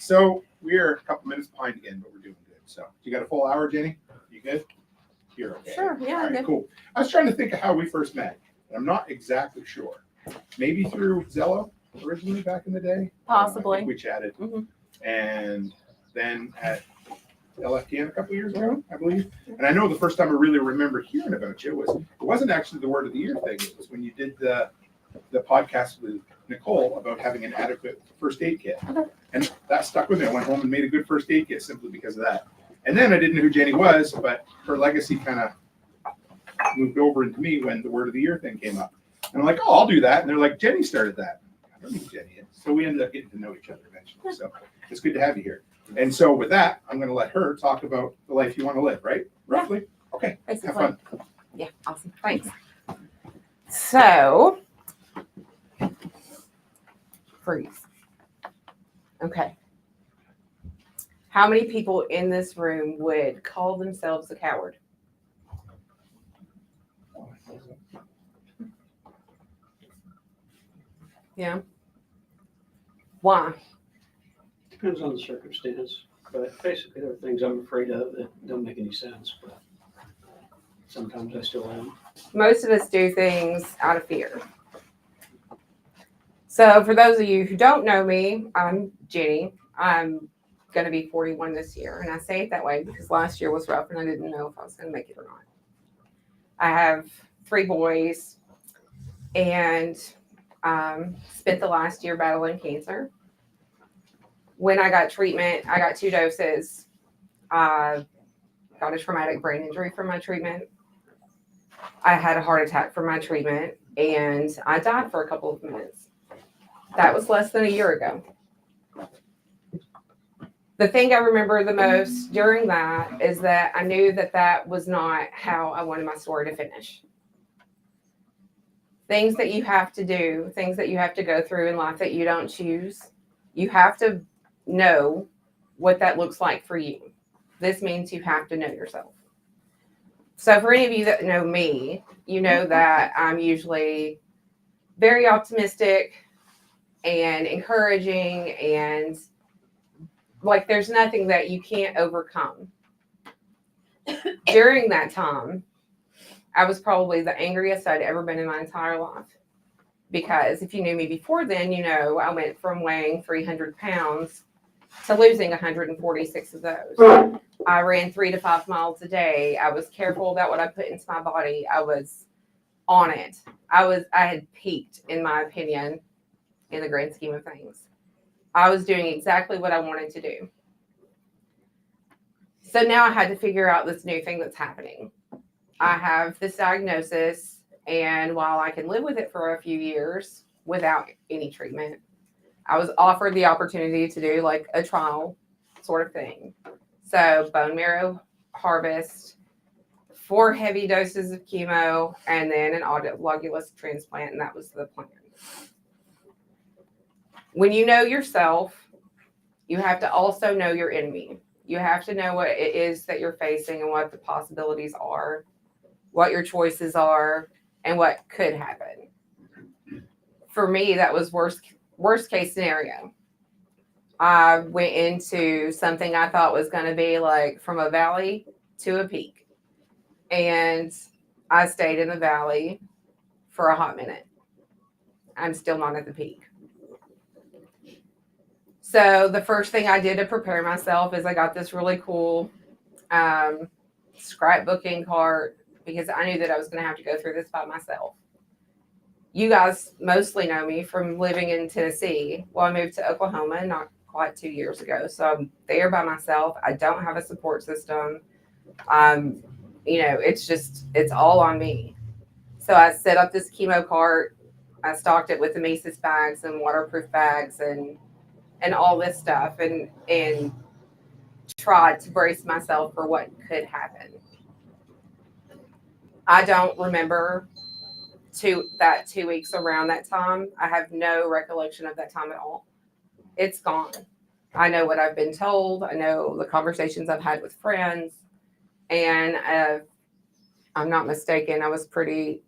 So we're a couple minutes behind again, but we're doing good. So you got a full hour, Jenny? You good? You're okay. Sure, yeah, All I'm right, good. cool. I was trying to think of how we first met. I'm not exactly sure. Maybe through Zello originally back in the day. Possibly. I think we chatted. Mhm. And then at LFTN a couple years ago, I believe. And I know the first time I really remember hearing about you it wasn't actually the word of the year thing. It was when you did the podcast with Nicole about having an adequate first aid kit. Okay. And that stuck with me. I went home and made a good first aid kit simply because of that. And then I didn't know who Jenny was, but her legacy kind of moved over into me when the word of the year thing came up. And I'm like, oh, I'll do that. And they're like, Jenny started that. I don't know who Jenny is. So we ended up getting to know each other eventually. So it's good to have you here. And so with that, I'm going to let her talk about the life you want to live, right? Roughly? Okay. Basically. Have fun. Yeah, awesome. Thanks. So, freeze. Okay. How many people in this room would call themselves a coward? Yeah. Why? Depends on the circumstance, but basically there are things I'm afraid of that don't make any sense, but sometimes I still am. Most of us do things out of fear. So for those of you who don't know me, I'm Jenny. I'm going to be 41 this year. And I say it that way because last year was rough and I didn't know if I was going to make it or not. I have 3 boys and spent the last year battling cancer. When I got treatment, I got 2 doses. I got a traumatic brain injury from my treatment. I had a heart attack from my treatment and I died for a couple of minutes. That was less than a year ago. The thing I remember the most during that is that I knew that that was not how I wanted my story to finish. Things that you have to do, things that you have to go through in life that you don't choose, you have to know what that looks like for you. This means you have to know yourself. So for any of you that know me, you know that I'm usually very optimistic and encouraging and like there's nothing that you can't overcome. During that time, I was probably the angriest I'd ever been in my entire life. Because if you knew me before then, you know, I went from weighing 300 pounds to losing 146 of those. I ran 3 to 5 miles a day. I was careful about what I put into my body. I was on it. I had peaked, in my opinion, in the grand scheme of things. I was doing exactly what I wanted to do. So now I had to figure out this new thing that's happening. I have this diagnosis, and while I can live with it for a few years without any treatment, I was offered the opportunity to do like a trial sort of thing. So bone marrow harvest, 4 heavy doses of chemo, and then an autologous transplant, and that was the plan. When you know yourself, you have to also know your enemy. You have to know what it is that you're facing and what the possibilities are, what your choices are, and what could happen. For me, that was worst case scenario. I went into something I thought was going to be like from a valley to a peak. And I stayed in the valley for a hot minute. I'm still not at the peak. So the first thing I did to prepare myself is I got this really cool scrapbooking cart because I knew that I was going to have to go through this by myself. You guys mostly know me from living in Tennessee. Well, I moved to Oklahoma not quite 2 years ago. So I'm there by myself. I don't have a support system. You know, it's all on me. So I set up this chemo cart. I stocked it with emesis bags and waterproof bags and all this stuff and tried to brace myself for what could happen. I don't remember 2 weeks around that time. I have no recollection of that time at all. It's gone. I know what I've been told. I know the conversations I've had with friends. And I'm not mistaken.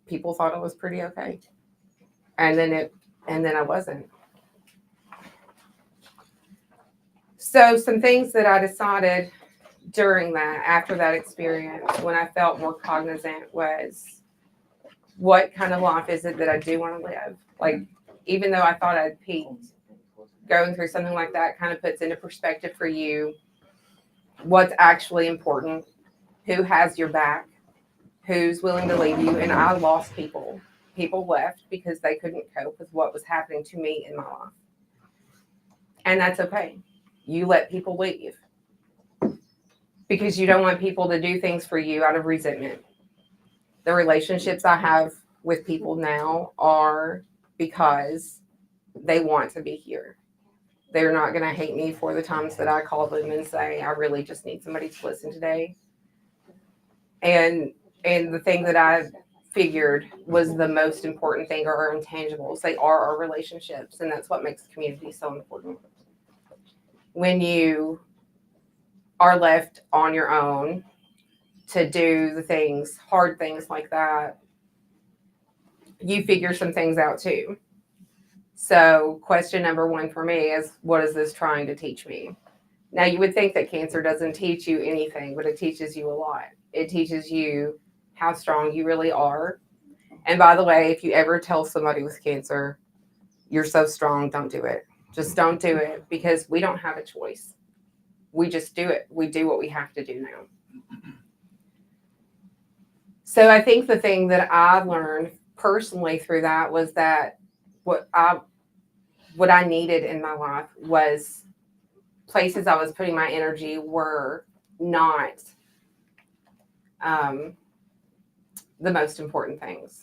People thought I was pretty okay. And then I wasn't. So some things that I decided during that, after that experience, when I felt more cognizant, was what kind of life is it that I do want to live? Like, even though I thought I'd peaked, going through something like that kind of puts into perspective for you what's actually important, who has your back, who's willing to leave you. And I lost people. People left because they couldn't cope with what was happening to me in my life. And that's okay. You let people leave because you don't want people to do things for you out of resentment. The relationships I have with people now are because they want to be here. They're not going to hate me for the times that I call them and say, I really just need somebody to listen today. And the thing that I figured was the most important thing are our intangibles. They are our relationships, and that's what makes community so important. When you are left on your own to do the things, hard things like that, you figure some things out too. So question number one for me is, what is this trying to teach me? Now, you would think that cancer doesn't teach you anything, but it teaches you a lot. It teaches you how strong you really are. And by the way, if you ever tell somebody with cancer, you're so strong, don't do it. Just don't do it, because we don't have a choice. We just do it. We do what we have to do now. So I think the thing that I learned personally through that was that what I needed in my life was places I was putting my energy were not the most important things.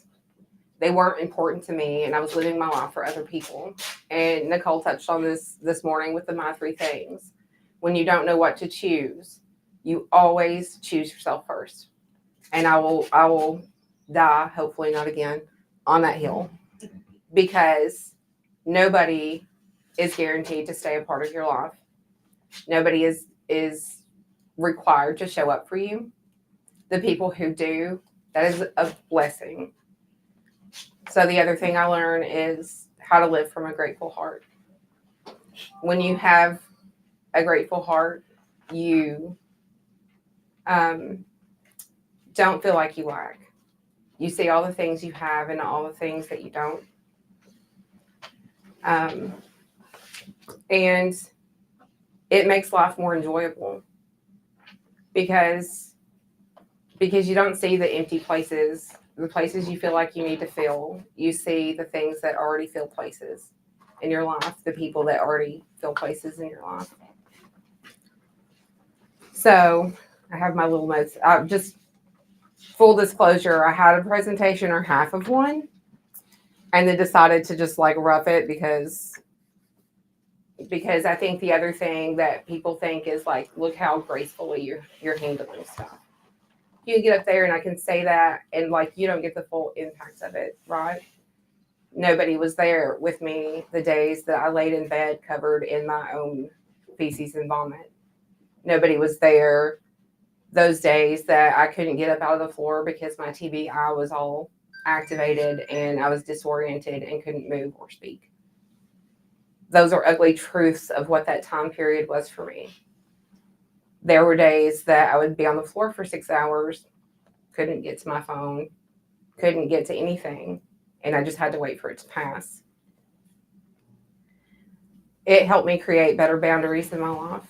They weren't important to me, and I was living my life for other people. And Nicole touched on this morning with the my three things. When you don't know what to choose, you always choose yourself first. And I will die, hopefully not again, on that hill, because nobody is guaranteed to stay a part of your life. Nobody is required to show up for you. The people who do, that is a blessing. So the other thing I learned is how to live from a grateful heart. When you have a grateful heart, you don't feel like you lack. You see all the things you have and all the things that you don't. And it makes life more enjoyable because you don't see the empty places, the places you feel like you need to fill. You see the things that already fill places in your life, the people that already fill places in your life. So I have my little notes. Just full disclosure, I had a presentation or half of one and then decided to just like rough it because I think the other thing that people think is like, look how gracefully you're handling stuff. You can get up there and I can say that and like you don't get the full impact of it, right? Nobody was there with me the days that I laid in bed covered in my own feces and vomit. Nobody was there those days that I couldn't get up out of the floor because my TBI was all activated and I was disoriented and couldn't move or speak. Those are ugly truths of what that time period was for me. There were days that I would be on the floor for 6 hours, couldn't get to my phone, couldn't get to anything, and I just had to wait for it to pass. It helped me create better boundaries in my life.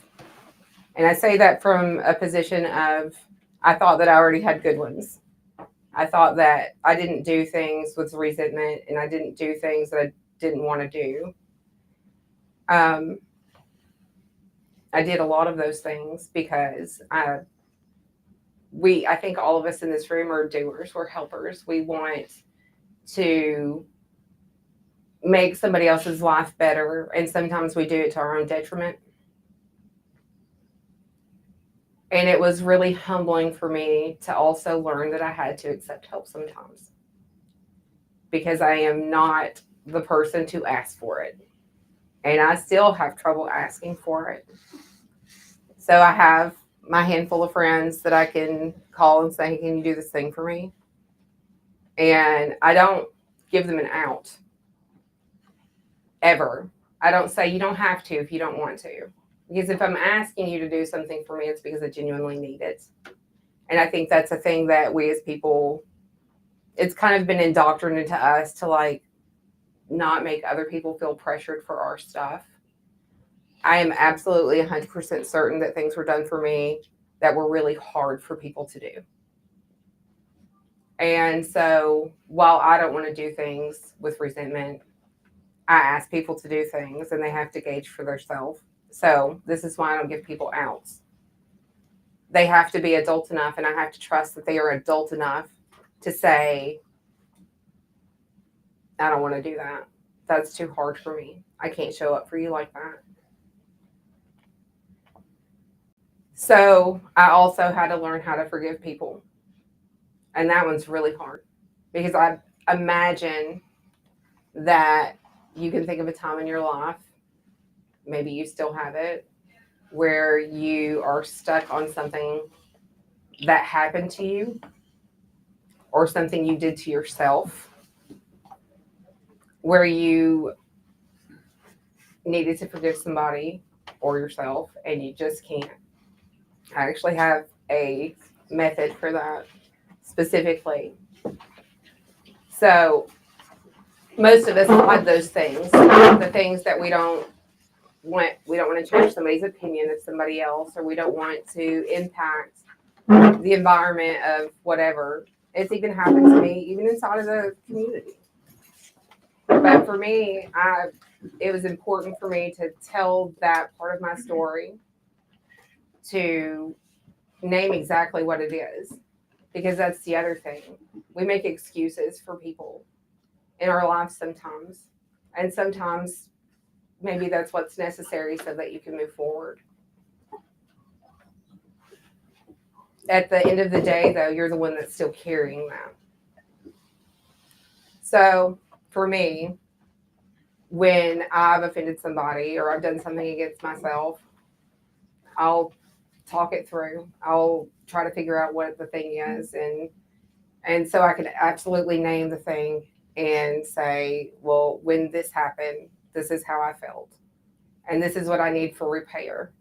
And I say that from a position of, I thought that I already had good ones. I thought that I didn't do things with resentment and I didn't do things that I didn't want to do. I did a lot of those things because I think all of us in this room are doers, we're helpers. We want to make somebody else's life better, and sometimes we do it to our own detriment. And it was really humbling for me to also learn that I had to accept help sometimes, because I am not the person to ask for it. And I still have trouble asking for it. So I have my handful of friends that I can call and say, hey, can you do this thing for me? And I don't give them an out. Ever. I don't say you don't have to if you don't want to. Because if I'm asking you to do something for me, it's because I genuinely need it. And I think that's a thing that we as people, it's kind of been indoctrinated to us to like not make other people feel pressured for our stuff. I am absolutely 100% certain that things were done for me that were really hard for people to do. And so while I don't want to do things with resentment, I ask people to do things and they have to gauge for themselves. So this is why I don't give people outs. They have to be adult enough, and I have to trust that they are adult enough to say, I don't want to do that. That's too hard for me. I can't show up for you like that. So I also had to learn how to forgive people. And that one's really hard because I imagine that you can think of a time in your life, maybe you still have it, where you are stuck on something that happened to you or something you did to yourself, where you needed to forgive somebody or yourself and you just can't. I actually have a method for that specifically. So most of us have those things, the things that we don't want to change somebody's opinion of somebody else, or we don't want to impact the environment of whatever. It's even happened to me, even inside of the community. But for me, it was important for me to tell that part of my story, to name exactly what it is, because that's the other thing. We make excuses for people in our lives sometimes, and sometimes maybe that's what's necessary so that you can move forward. At the end of the day, though, you're the one that's still carrying that. So for me, when I've offended somebody or I've done something against myself, I'll talk it through. I'll try to figure out what the thing is, and so I can absolutely name the thing and say, well, when this happened, this is how I felt, and this is what I need for repair.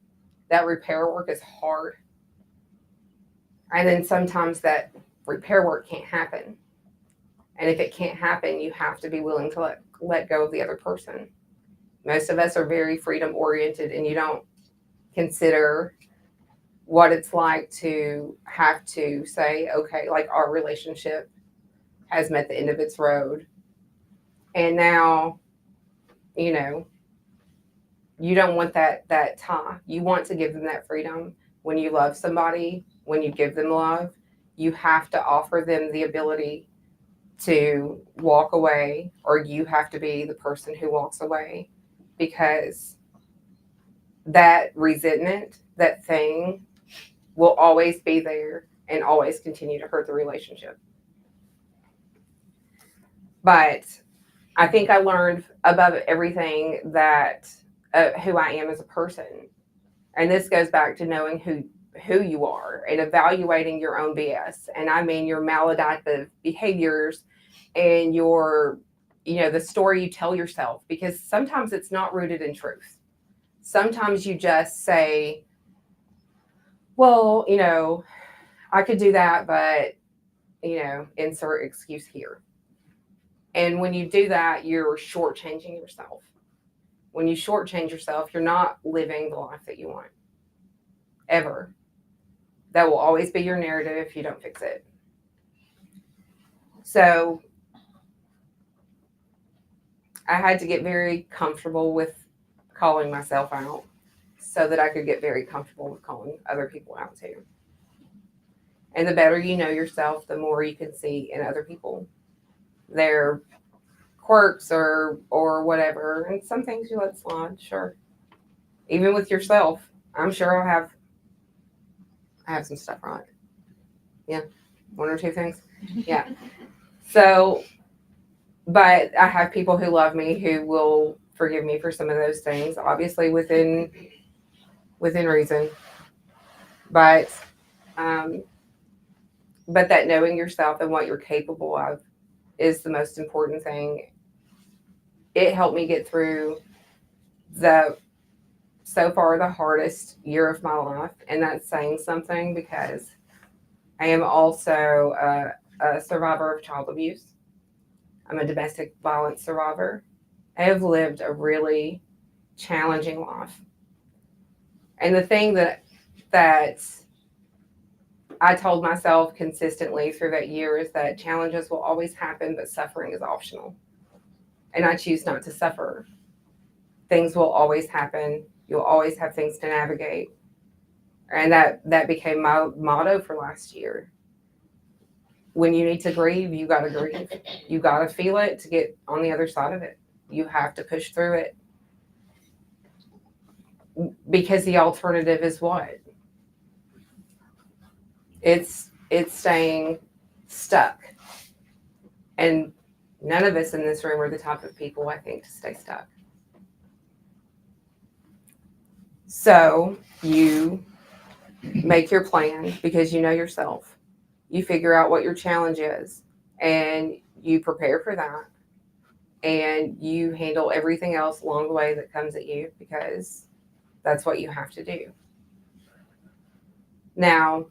That repair work is hard, and then sometimes that repair work can't happen, and if it can't happen, you have to be willing to let go of the other person. Most of us are very freedom oriented, and you don't consider what it's like to have to say, okay, like our relationship has met the end of its road. And now, you know, you don't want that tie. You want to give them that freedom. When you love somebody, when you give them love, you have to offer them the ability to walk away, or you have to be the person who walks away, because that resentment, that thing, will always be there and always continue to hurt the relationship. But I think I learned above everything that who I am as a person. And this goes back to knowing who you are and evaluating your own BS. And I mean your maladaptive behaviors and your, the story you tell yourself, because sometimes it's not rooted in truth. Sometimes you just say, well, I could do that, but, insert excuse here. And when you do that, you're shortchanging yourself. When you shortchange yourself, you're not living the life that you want. Ever. That will always be your narrative if you don't fix it. So I had to get very comfortable with calling myself out so that I could get very comfortable with calling other people out too. And the better you know yourself, the more you can see in other people their quirks or whatever. And some things you let slide, sure. Even with yourself, I'm sure I have some stuff right. Yeah, one or two things. Yeah. So, but I have people who love me who will forgive me for some of those things, obviously within reason. But that knowing yourself and what you're capable of is the most important thing. It helped me get through the so far the hardest year of my life, and that's saying something because I am also a survivor of child abuse. I'm a domestic violence survivor. I have lived a really challenging life. And the thing that I told myself consistently through that year is that challenges will always happen, but suffering is optional. And I choose not to suffer. Things will always happen. You'll always have things to navigate. And that became my motto for last year. When you need to grieve, you got to grieve. You got to feel it to get on the other side of it. You have to push through it. Because the alternative is what? It's staying stuck. And none of us in this room are the type of people, I think, to stay stuck. So you make your plan because you know yourself. You figure out what your challenge is and you prepare for that. And you handle everything else along the way that comes at you because that's what you have to do. Now,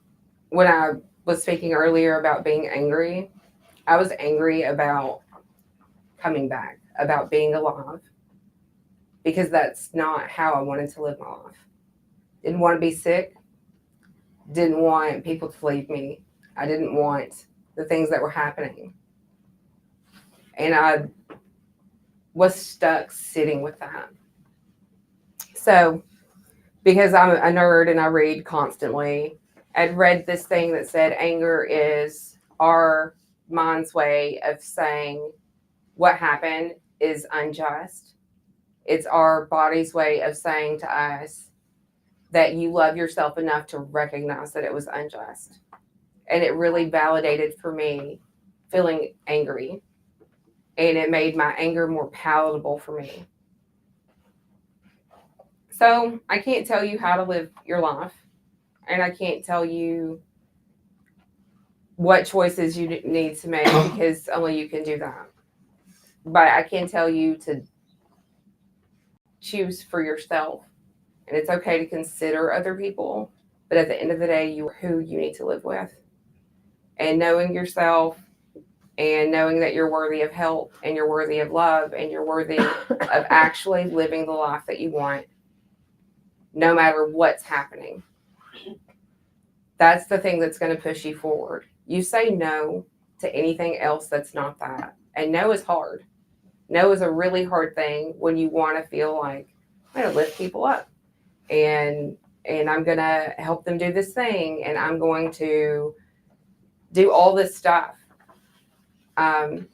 when I was speaking earlier about being angry, I was angry about coming back, about being alive, because that's not how I wanted to live my life. Didn't want to be sick, didn't want people to leave me. I didn't want the things that were happening. And I was stuck sitting with that. So, because I'm a nerd and I read constantly, I'd read this thing that said anger is our mind's way of saying what happened is unjust. It's our body's way of saying to us that you love yourself enough to recognize that it was unjust. And it really validated for me feeling angry. And it made my anger more palatable for me. So I can't tell you how to live your life. And I can't tell you what choices you need to make because only you can do that. But I can tell you to choose for yourself. And it's okay to consider other people. But at the end of the day, you are who you need to live with. And knowing yourself and knowing that you're worthy of help and you're worthy of love and you're worthy of actually living the life that you want, no matter what's happening. That's the thing that's going to push you forward. You say no to anything else that's not that. And no is hard. No is a really hard thing when you want to feel like, I'm going to lift people up. And I'm going to help them do this thing. And I'm going to do all this stuff.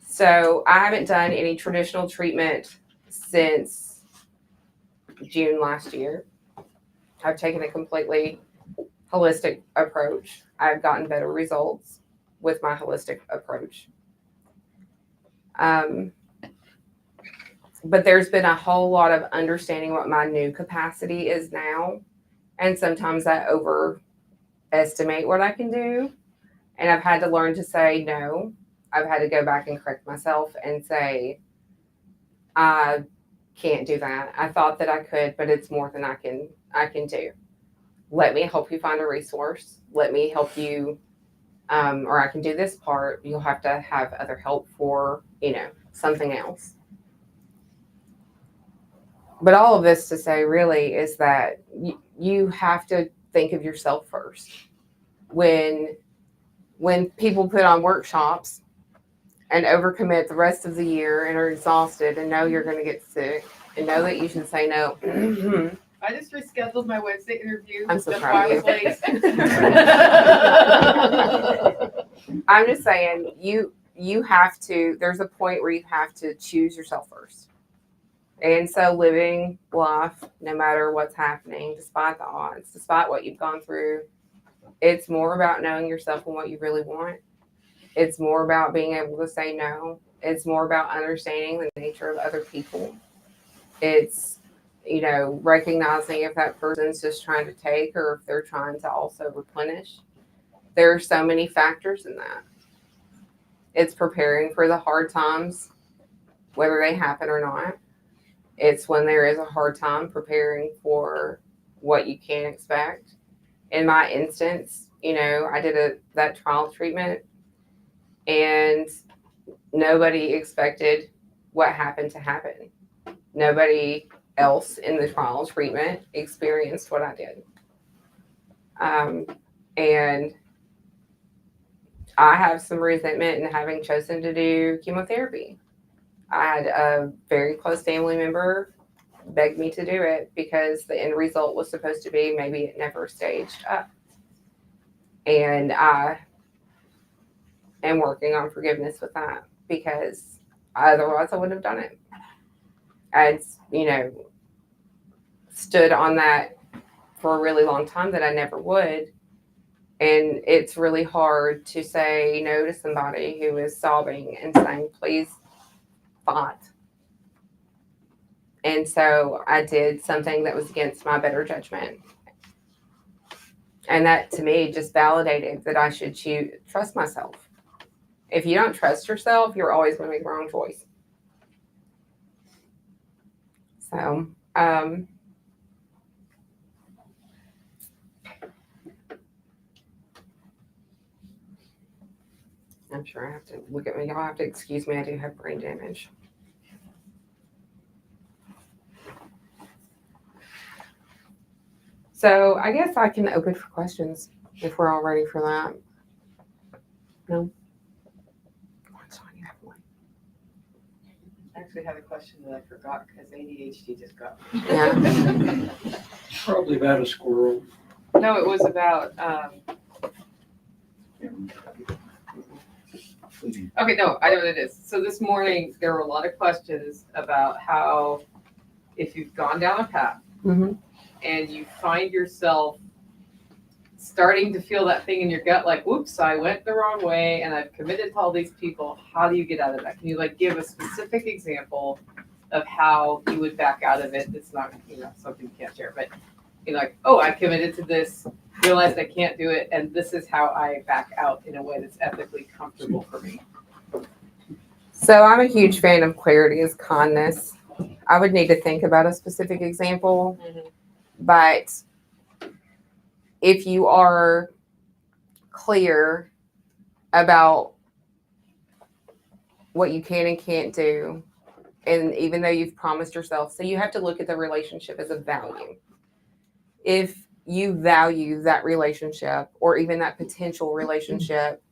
So I haven't done any traditional treatment since June last year. I've taken a completely holistic approach. I've gotten better results with my holistic approach. But there's been a whole lot of understanding what my new capacity is now. And sometimes I overestimate what I can do. And I've had to learn to say no. I've had to go back and correct myself and say, I can't do that. I thought that I could, but it's more than I can do. Let me help you find a resource. Let me help you, or I can do this part. You'll have to have other help for, something else. But all of this to say really is that you have to think of yourself first. When people put on workshops and overcommit the rest of the year and are exhausted and know you're going to get sick and know that you should say no. I just rescheduled my Wednesday interview. I'm so That's proud why of I was late. I'm just saying you have to, there's a point where you have to choose yourself first. And so living life, no matter what's happening, despite the odds, despite what you've gone through, it's more about knowing yourself and what you really want. It's more about being able to say no. It's more about understanding the nature of other people. It's, recognizing if that person's just trying to take or if they're trying to also replenish. There are so many factors in that. It's preparing for the hard times, whether they happen or not. It's when there is a hard time preparing for what you can expect. In my instance, I did that trial treatment, and nobody expected what happened to happen. Nobody else in the trial treatment experienced what I did. And I have some resentment in having chosen to do chemotherapy. I had a very close family member beg me to do it because the end result was supposed to be maybe it never staged up. And I am working on forgiveness with that because otherwise I wouldn't have done it. I'd, stood on that for a really long time that I never would. And it's really hard to say no to somebody who is sobbing and saying, please fight. And so I did something that was against my better judgment. And that to me just validated that I should trust myself. If you don't trust yourself, you're always going to make the wrong choice. So, I'm sure I have to look at me. Y'all have to excuse me. I do have brain damage. So I guess I can open for questions if we're all ready for that. No? Come on, Sean, you have one. I actually had a question that I forgot because ADHD just got me. Yeah. Probably about a squirrel. No, it was about, okay, no, I know what it is. So this morning, there were a lot of questions about how if you've gone down a path Mm-hmm. and you find yourself starting to feel that thing in your gut, like, whoops, I went the wrong way and I've committed to all these people. How do you get out of that? Can you give a specific example of how you would back out of it? It's not, something you can't share, but oh, I committed to this, realized I can't do it, and this is how I back out in a way that's ethically comfortable for me. So I'm a huge fan of clarity as kindness. I would need to think about a specific example, but if you are clear about what you can and can't do, and even though you've promised yourself, so you have to look at the relationship as a value. If you value that relationship or even that potential relationship,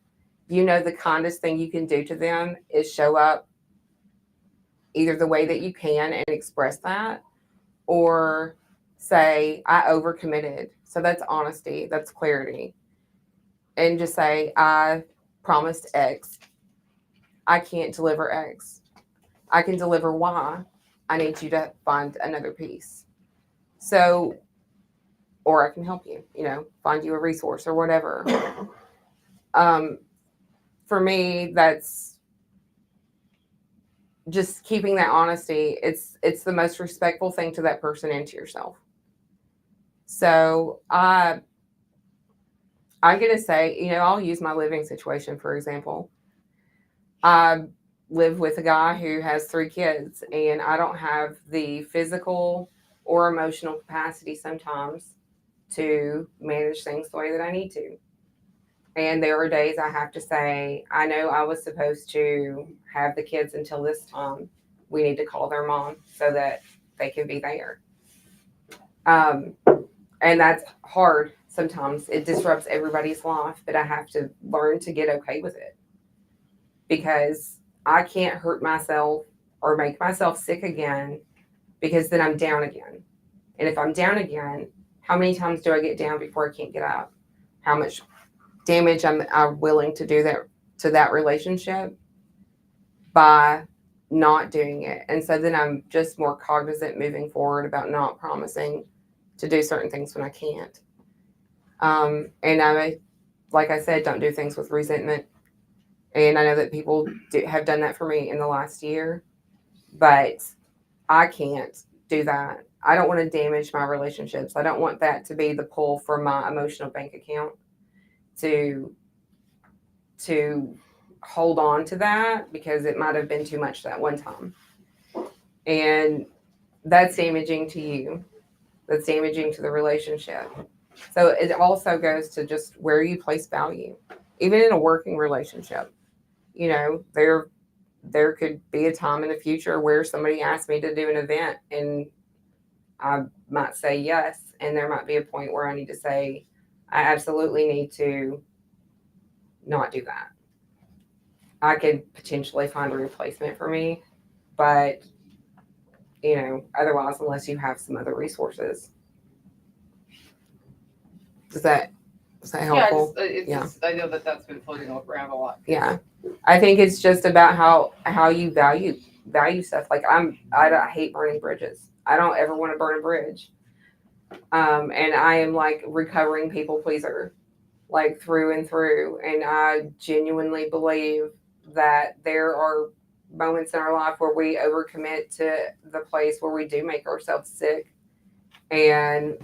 the kindest thing you can do to them is show up either the way that you can and express that, or say, I overcommitted. So that's honesty, that's clarity. And just say, I promised X. I can't deliver X. I can deliver Y. I need you to find another piece. So, or I can help you, find you a resource or whatever. For me, that's just keeping that honesty. It's the most respectful thing to that person and to yourself. So I'm going to say, I'll use my living situation, for example. I live with a guy who has 3 kids, and I don't have the physical or emotional capacity sometimes to manage things the way that I need to. And there are days I have to say, I know I was supposed to have the kids until this time. We need to call their mom so that they can be there. And that's hard sometimes. It disrupts everybody's life, but I have to learn to get okay with it. Because I can't hurt myself or make myself sick again, because then I'm down again. And if I'm down again, how many times do I get down before I can't get up? How much damage I'm willing to do to that relationship by not doing it. And so then I'm just more cognizant moving forward about not promising to do certain things when I can't. And like I said, don't do things with resentment. And I know that people have done that for me in the last year, but I can't do that. I don't want to damage my relationships. I don't want that to be the pull for my emotional bank account to hold on to that, because it might have been too much that one time. And that's damaging to you. that's damaging to the relationship. So it also goes to just where you place value, even in a working relationship. You know, there could be a time in the future where somebody asked me to do an event and I might say yes, and there might be a point where I need to say I absolutely need to not do that. I could potentially find a replacement for me, but you know, otherwise, unless you have some other resources. Is that helpful? Yeah. I know that that's been floating around a lot. Yeah, I think it's just about how you value stuff. Like I hate burning bridges. I don't ever want to burn a bridge. And I am like recovering people pleaser, like through and through. And I genuinely believe that there are moments in our life where we overcommit to the place where we do make ourselves sick. And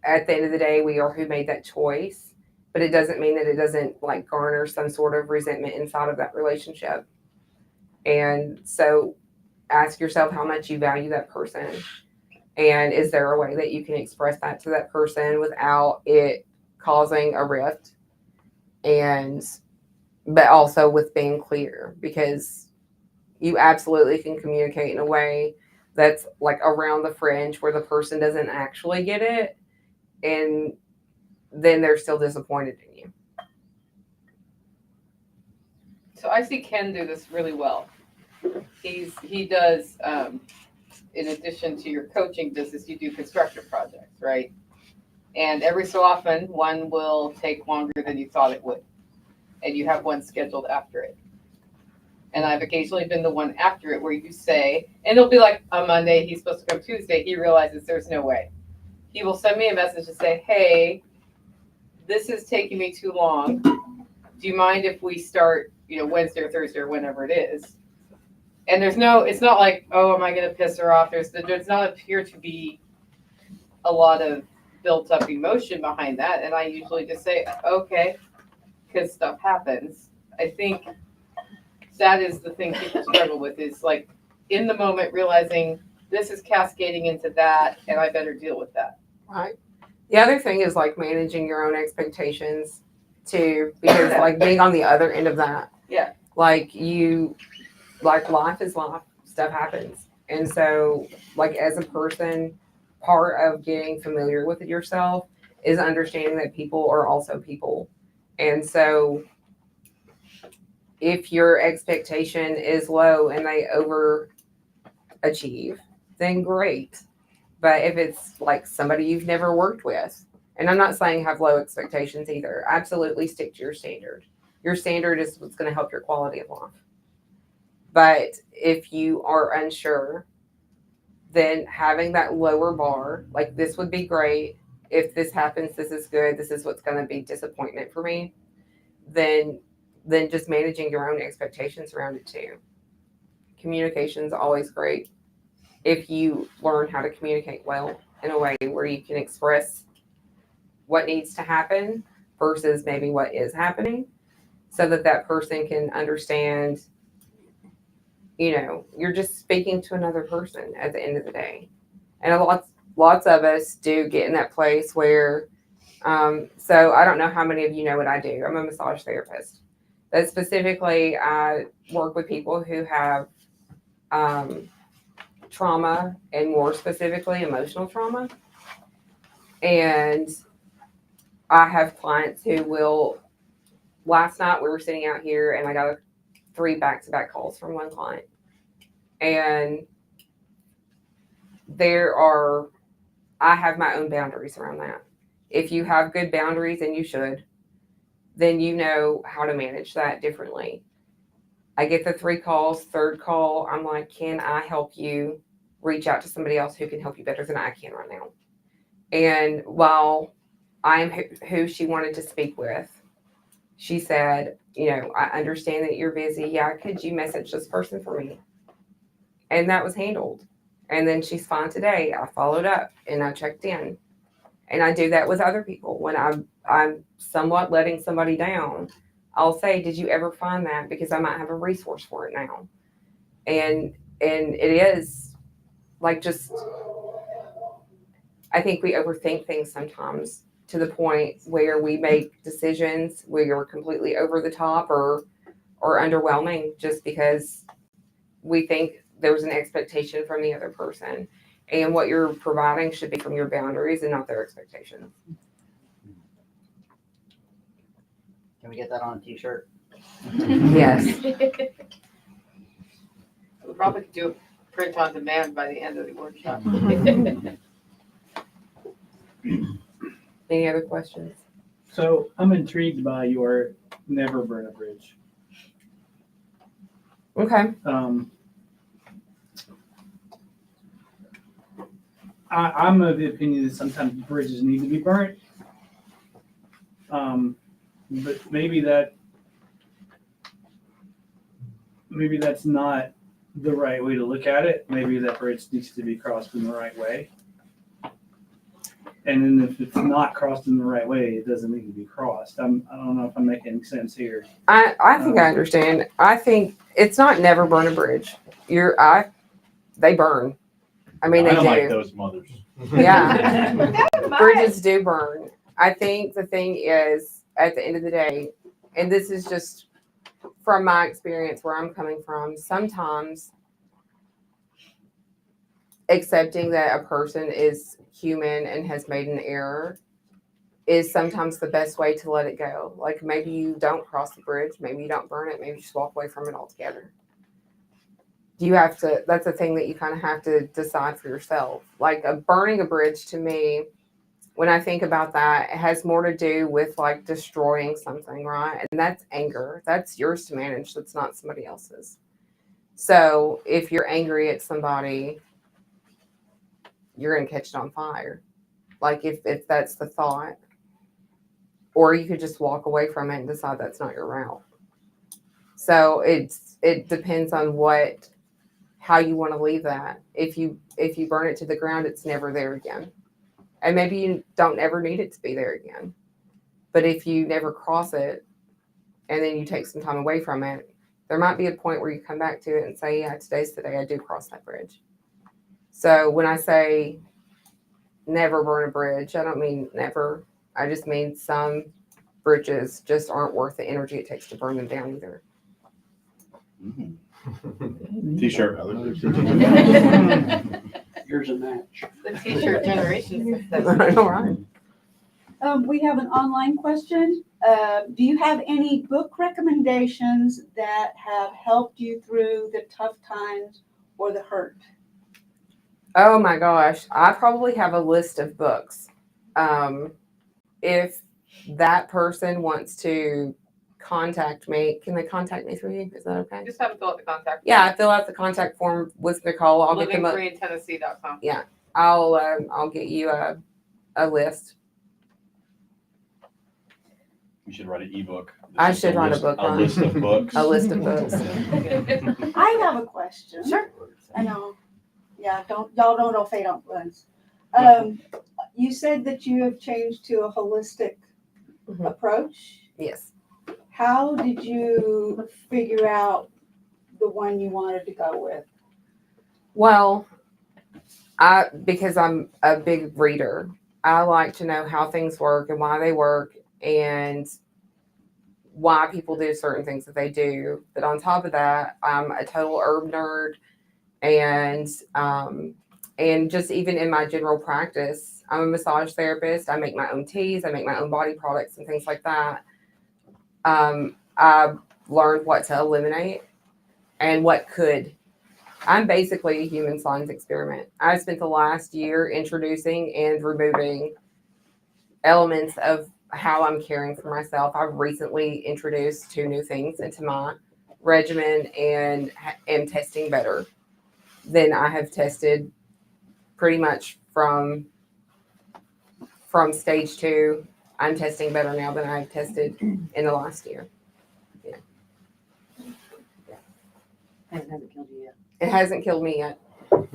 at the end of the day, we are who made that choice. But it doesn't mean that it doesn't like garner some sort of resentment inside of that relationship. And so ask yourself how much you value that person. And is there a way that you can express that to that person without it causing a rift? And, but also with being clear, because you absolutely can communicate in a way that's like around the fringe where the person doesn't actually get it. And then they're still disappointed in you. So I see Ken do this really well. He does, in addition to your coaching business, you do construction projects, right? And every so often, one will take longer than you thought it would, and you have one scheduled after it. And I've occasionally been the one after it where you say, and it'll be like on Monday, he's supposed to come Tuesday, he realizes there's no way. He will send me a message and say, hey, this is taking me too long. Do you mind if we start, Wednesday or Thursday or whenever it is? And it's not like, oh, am I going to piss her off? There's not appear to be a lot of built up emotion behind that. And I usually just say, okay, because stuff happens. I think that is the thing people struggle with is like in the moment realizing this is cascading into that and I better deal with that. Right. The other thing is like managing your own expectations too, because like being on the other end of that. Yeah. Like life is life, stuff happens. And so like as a person, part of getting familiar with it yourself is understanding that people are also people. And so if your expectation is low and they overachieve, then great. But if it's like somebody you've never worked with, and I'm not saying have low expectations either, absolutely stick to your standard. Your standard is what's going to help your quality of life. But if you are unsure, then having that lower bar, like this would be great. If this happens, this is good. This is what's going to be disappointment for me. Then just managing your own expectations around it too. Communication is always great if you learn how to communicate well in a way where you can express what needs to happen versus maybe what is happening, so that person can understand, you're just speaking to another person at the end of the day. And lots of us do get in that place where, so I don't know how many of you know what I do. I'm a massage therapist. But specifically, I work with people who have trauma, and more specifically, emotional trauma. And I have clients who will, last night we were sitting out here and I got 3 back-to-back calls from one client. And I have my own boundaries around that. If you have good boundaries, and you should, then you know how to manage that differently. I get the 3 calls, 3rd call, I'm like, can I help you reach out to somebody else who can help you better than I can right now? And while I'm who she wanted to speak with, she said, I understand that you're busy. Yeah, could you message this person for me? And that was handled. And then she's fine today. I followed up and I checked in. And I do that with other people. When I'm somewhat letting somebody down, I'll say, did you ever find that? Because I might have a resource for it now. And it is like just I think we overthink things sometimes to the point where we make decisions where are completely over the top or underwhelming just because we think there's an expectation from the other person. And what you're providing should be from your boundaries and not their expectations. Can we get that on a t-shirt? Yes. We probably could do a print on demand by the end of the workshop. Any other questions? So I'm intrigued by your never burn a bridge. Okay. I'm of the opinion that sometimes bridges need to be burnt. But maybe that's not the right way to look at it. Maybe that bridge needs to be crossed in the right way. And then if it's not crossed in the right way, it doesn't need to be crossed. I don't know if I'm making sense here. I think I understand. I think it's not never burn a bridge. They burn. I mean, I they don't do. like those mothers. Yeah. Bridges do burn. I think the thing is, at the end of the day, and this is just from my experience where I'm coming from, sometimes accepting that a person is human and has made an error is sometimes the best way to let it go. Like maybe you don't cross the bridge, maybe you don't burn it, maybe you just walk away from it altogether. That's a thing that you kind of have to decide for yourself. Like burning a bridge to me, when I think about that, it has more to do with like destroying something, right? And that's anger. That's yours to manage. That's not somebody else's. So if you're angry at somebody, you're going to catch it on fire. Like if that's the thought. Or you could just walk away from it and decide that's not your route. So it depends on how you want to leave that. If you burn it to the ground, it's never there again. And maybe you don't ever need it to be there again. But if you never cross it and then you take some time away from it, there might be a point where you come back to it and say, yeah, today's the day I do cross that bridge. So when I say never burn a bridge, I don't mean never. I just mean some bridges just aren't worth the energy it takes to burn them down either. T-shirt. Here's a match. The t-shirt generation. All right. We have an online question. Do you have any book recommendations that have helped you through the tough times or the hurt? Oh my gosh. I probably have a list of books. If that person wants to contact me, can they contact me through you? Is that okay? Just have to fill out the contact. Yeah, I fill out the contact form with Nicole. I'll get them up. LivingFreeInTennessee.com. I'll get you a list. You should write an ebook. I should write a book, A Ron. list of books. A list of books. I have a question. Sure. I know. Yeah, y'all don't know fate on runs. You said that you have changed to a holistic Mhm. approach. Yes. How did you figure out the one you wanted to go with? Well, because I'm a big reader, I like to know how things work and why they work and why people do certain things that they do. But on top of that, I'm a total herb nerd, and just even in my general practice, I'm a massage therapist. I make my own teas, I make my own body products and things like that. I've learned what to eliminate and what could. I'm basically a human science experiment. I spent the last year introducing and removing elements of how I'm caring for myself. I've recently introduced 2 new things into my regimen and am testing better than I have tested pretty much from stage 2. I'm testing better now than I've tested in the last year. And it hasn't killed you yet. It hasn't killed me yet. Do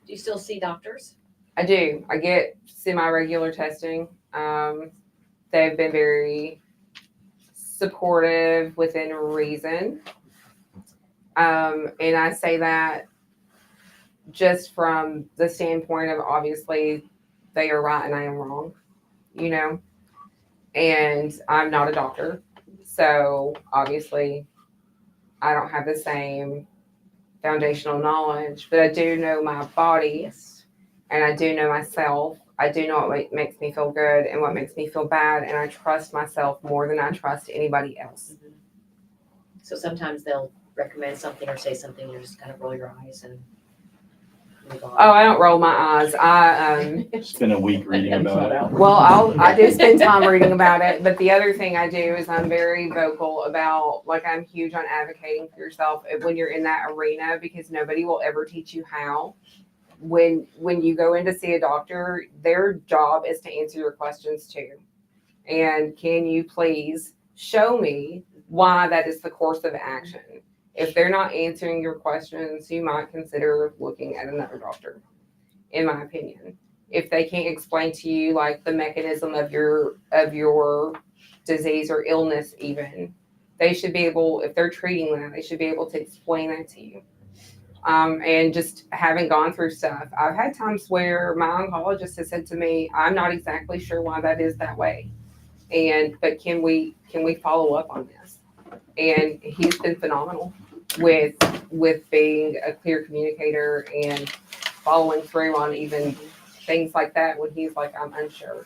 you still see doctors? I do. I get semi-regular testing. They've been very supportive within reason. And I say that just from the standpoint of obviously they are right and I am wrong, you know? And I'm not a doctor. So obviously, I don't have the same foundational knowledge, but I do know my body and I do know myself. I do know what makes me feel good and what makes me feel bad. And I trust myself more than I trust anybody else. So sometimes they'll recommend something or say something, you just kind of roll your eyes and move on. Oh, I don't roll my eyes. Spend a week reading about it. Well, I do spend time reading about it, but the other thing I do is I'm very vocal about, like, I'm huge on advocating for yourself when you're in that arena, because nobody will ever teach you how. When you go in to see a doctor, their job is to answer your questions too. And can you please show me why that is the course of action? If they're not answering your questions, you might consider looking at another doctor, in my opinion. If they can't explain to you like the mechanism of your disease or illness even, they should be able, if they're treating that, they should be able to explain that to you. And just having gone through stuff, I've had times where my oncologist has said to me, I'm not exactly sure why that is that way. But can we follow up on this? And he's been phenomenal with being a clear communicator and following through on even things like that when he's like, I'm unsure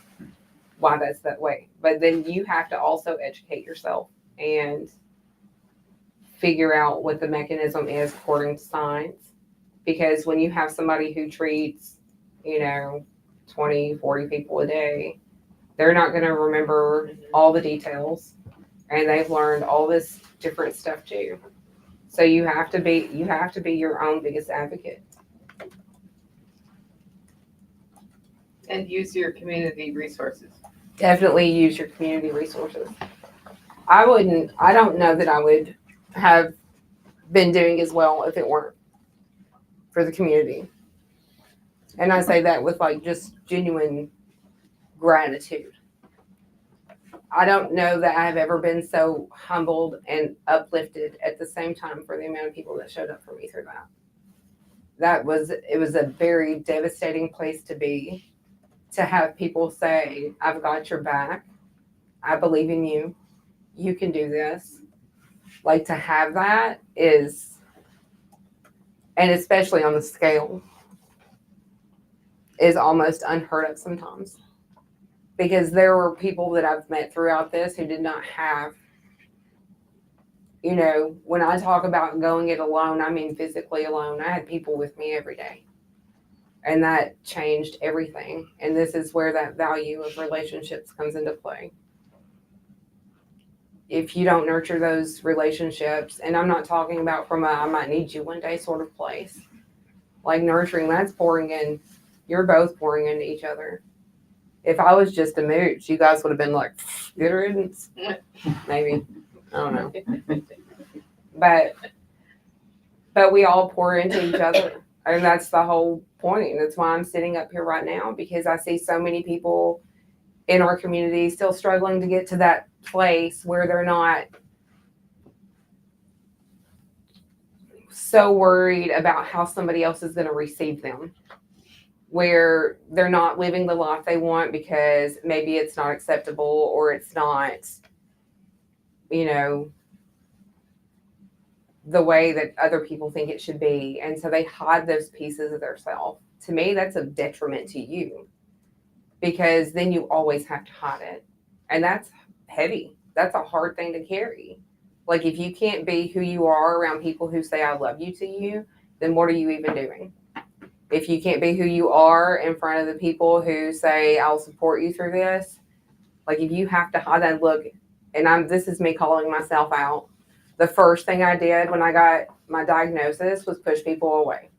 why that's that way. But then you have to also educate yourself and figure out what the mechanism is according to science. Because when you have somebody who treats, 20, 40 people a day, they're not going to remember all the details, and they've learned all this different stuff too. So you have to be your own biggest advocate. And use your community resources. Definitely use your community resources. I don't know that I would have been doing as well if it weren't for the community. And I say that with like just genuine gratitude. I don't know that I've ever been so humbled and uplifted at the same time for the amount of people that showed up for me through that. It was a very devastating place to be, to have people say, I've got your back. I believe in you. You can do this. Like, to have that is, and especially on the scale, is almost unheard of sometimes. Because there were people that I've met throughout this who did not have, when I talk about going it alone, I mean physically alone. I had people with me every day. And that changed everything. And this is where that value of relationships comes into play. If you don't nurture those relationships, and I'm not talking about from a I might need you one day sort of place. Like nurturing, that's pouring in. You're both pouring into each other. If I was just a mooch, you guys would have been like, good riddance. Maybe. I don't know. But we all pour into each other. And that's the whole point. That's why I'm sitting up here right now, because I see so many people in our community still struggling to get to that place where they're not so worried about how somebody else is going to receive them, where they're not living the life they want because maybe it's not acceptable or it's not, the way that other people think it should be. And so they hide those pieces of their self. To me, that's a detriment to you, because then you always have to hide it. And that's heavy. That's a hard thing to carry. Like, if you can't be who you are around people who say, I love you to you, then what are you even doing? If you can't be who you are in front of the people who say, I'll support you through this, like, if you have to hide that, look, and this is me calling myself out. The first thing I did when I got my diagnosis was push people away,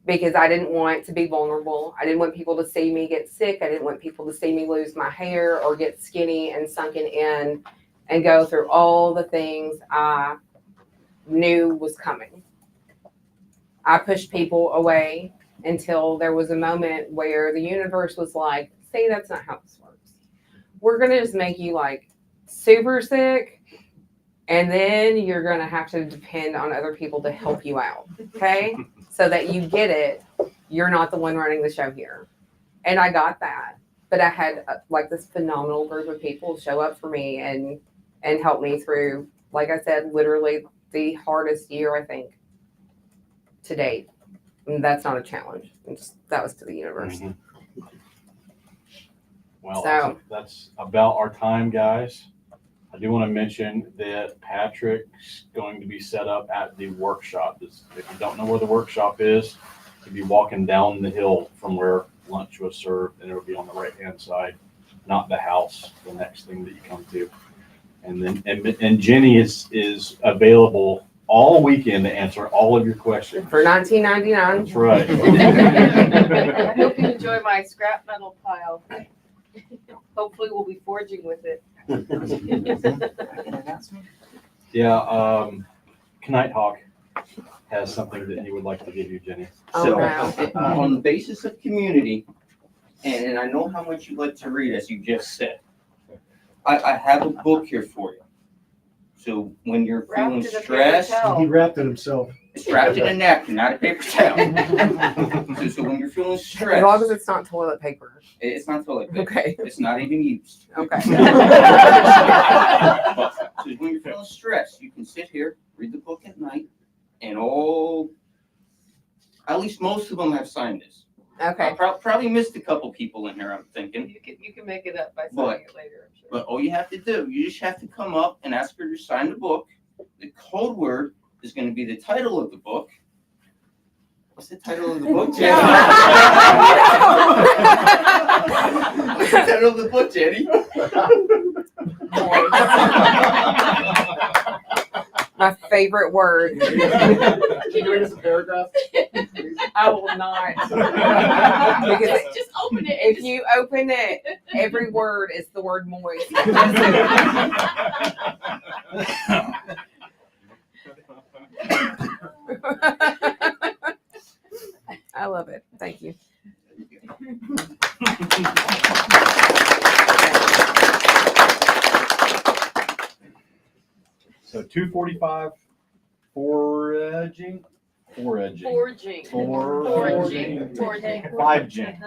because I didn't want to be vulnerable. I didn't want people to see me get sick. I didn't want people to see me lose my hair or get skinny and sunken in and go through all the things I knew was coming. I pushed people away until there was a moment where the universe was like, see, that's not how this works. We're going to just make you like super sick, and then you're going to have to depend on other people to help you out. Okay? So that you get it, you're not the one running the show here. And I got that. But I had like this phenomenal group of people show up for me and help me through, like I said, literally the hardest year, I think, to date. And that's not a challenge. That was to the universe. Mhm. Well, So- that's about our time, guys. I do want to mention that Patrick's going to be set up at the workshop. If you don't know where the workshop is, you'll be walking down the hill from where lunch was served, and it'll be on the right-hand side, not the house, the next thing that you come to. And then, and Jenny is available all weekend to answer all of your questions. For $19.99. That's right. I hope you enjoy my scrap metal pile. Hopefully we'll be forging with it. Yeah, Knight Hawk has something that he would like to give you, Jenny. Oh, So, wow. on the basis of community, and I know how much you like to read, as you just said, I have a book here for you. So when you're Wrapped feeling in a paper stressed, towel. He wrapped it himself. it's wrapped in a napkin, not a paper towel. So when you're feeling As long as stressed, it's not toilet paper. it's not toilet paper. Okay. It's not even used. Okay. So when you're feeling stressed, you can sit here, read the book at night, and at least most of them have signed this. Okay. I probably missed a couple people in here, I'm thinking. You can make it up by But- signing it later, I'm sure. But all you have to do, you just have to come up and ask her to sign the book. The code word is going to be the title of the book. What's the title of the book, Jenny? What's the title of the book, Jenny? My favorite word. Can you read us a paragraph? I will not. Because Just open it. if you open it, every word is the word moist. I love it. Thank you. So 245, foraging. Foraging. Foraging. Foraging. 5G.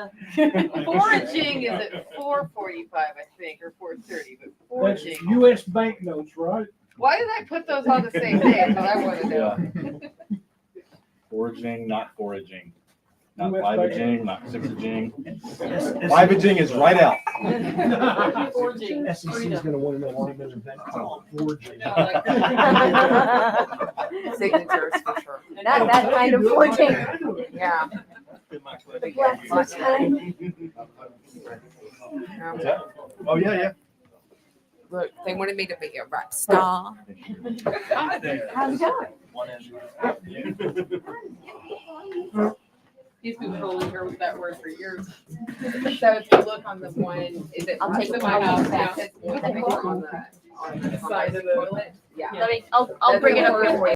Foraging is at 4:45, I think, or 4:30, but That's foraging. US banknotes, right? Why did I put those on the same day? That's what I want to know. Foraging, not foraging. Not US fivaging, not sixaging. Fivaging is right out. Foraging. SEC is gonna wanna know why there's a bank called forging. No, like- Signatures for sure. That kind of forging. Yeah. The black foot kind. What's that? Oh, yeah. Look, they wanted me to be a rap star. How's it going? He's been trolling her with that word for years. So if you look on the one, is it? I'll take the my house back. now? It's one picture on the side of the toilet. Yeah. I'll bring it up here for you.